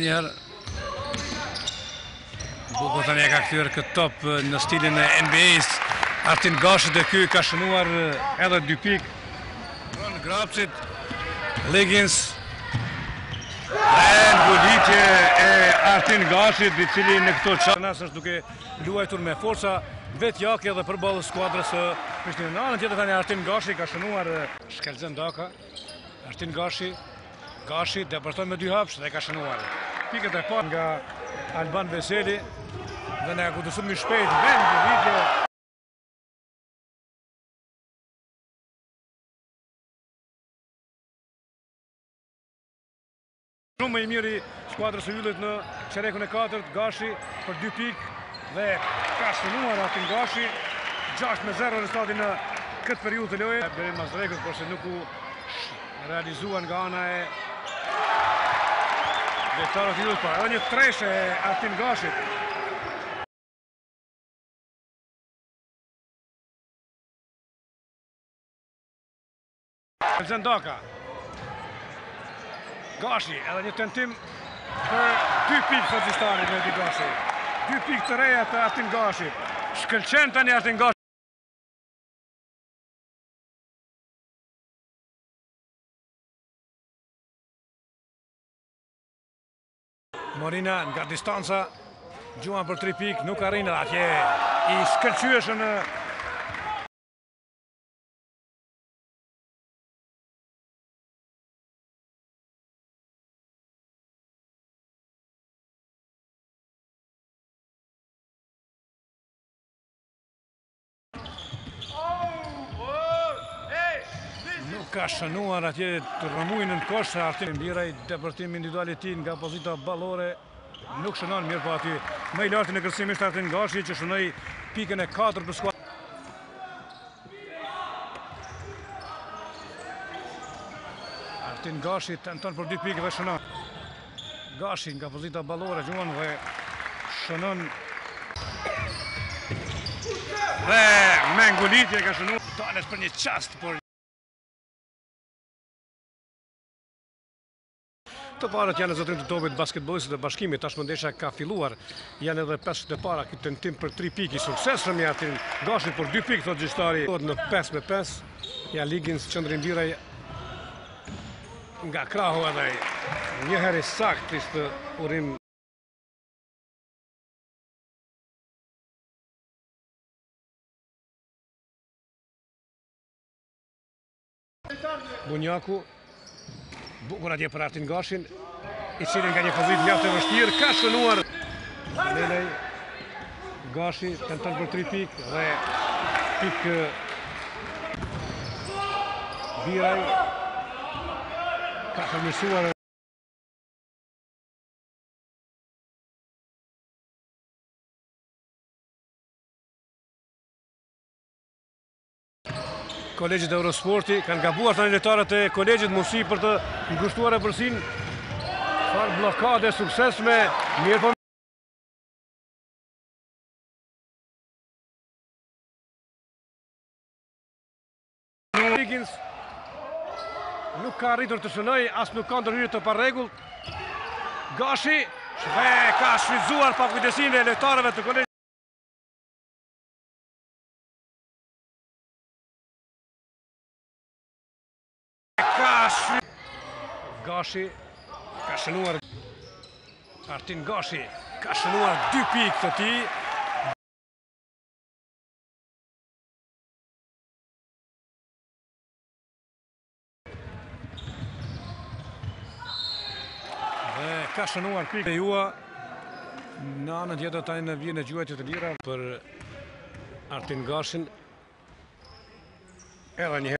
Njëherë Buko tani e ka kthyer këtë top në stilin e NBA-s. Artin Gashi dhe ky ka shënuar edhe 2 pikë. Ron Grapçit, Liggins. Golitje e Artin Gashit, i cili në këto çast është duke luajtur me forca vetjake dhe përballë skuadrës së Prishtinës. Në anën tjetër tani Artin Gashi ka shënuar Shkelzen Daka. Artin Gashi depërton me 2 hapësh dhe ka shënuar. Pikët e parë nga Alban Veseli dhe ne kujtësum më shpejt vend golitje. Shumë më i miri skuadrës së Yllit në çerekun e 4, Gashi për 2 pikë dhe ka shënuar Artin Gashi. 6-0 rezultati në këtë periudhë të lojës. Berim Mazrekut, por se nuk u realizuan nga ana e lojtarëve të Yllit, por edhe një treshe e Artin Gashit. Zendaka. Gashi, edhe një tentim për 2 pikë Fazistani në Gashi. 2 pikë të reja të Artin Gashi. Shkëlqen tani Artin Gashi. Morina nga distanca, gjuan për 3 pikë, nuk arrin atje i shkëlqyeshëm në ka shënuar atje të rëmujnë në kosh. Artin Biraj, depërtim individual i tij nga pozita ballore, nuk shënon mirë, po aty më i lartë në kërcimisht Artin Gashi që shënoi pikën e 4 për skuadrën. Artin Gashi tenton për 2 pikë dhe shënon. Gashi nga pozita ballore gjuan dhe shënon. Dhe me ngulitje ka shënuar. Tales për një çast, por të parët janë zotërim të topit basketbolistët e Bashkimit. Tashmë ndeshja ka filluar. Janë edhe 5 të para këtë tentim për 3 pikë i suksesshëm i Artin Gashit për 2 pikë, thotë gjyqtari. Në 5-5. Ja Liggins, Qëndrin Biraj nga krahu edhe një herë sakt ishte urim. Bunjaku bukur atje për Artin Gashin, i cili nga një pozitë mjaft e vështirë ka shënuar. Lelej Gashi tenton për 3 pikë dhe pikë Biraj ka përmirësuar. Kolegjit e Eurosporti kanë gabuar tani lojtarët e kolegjit, mundësi për të ngushtuar epërsinë. Çfarë bllokade suksesshme, mirë po Liggins nuk ka arritur të shënojë, as nuk ka ndërhyrje të parregullt. Gashi ka shfrytzuar pakujdesinë e lojtarëve të kolegjit. Gashi ka shënuar. Artin Gashi ka shënuar 2 pikë të tij. Dhe ka shënuar pikë e jua. Në anën tjetër tani në vjen e gjuajtje të lira për Artin Gashin. Edhe një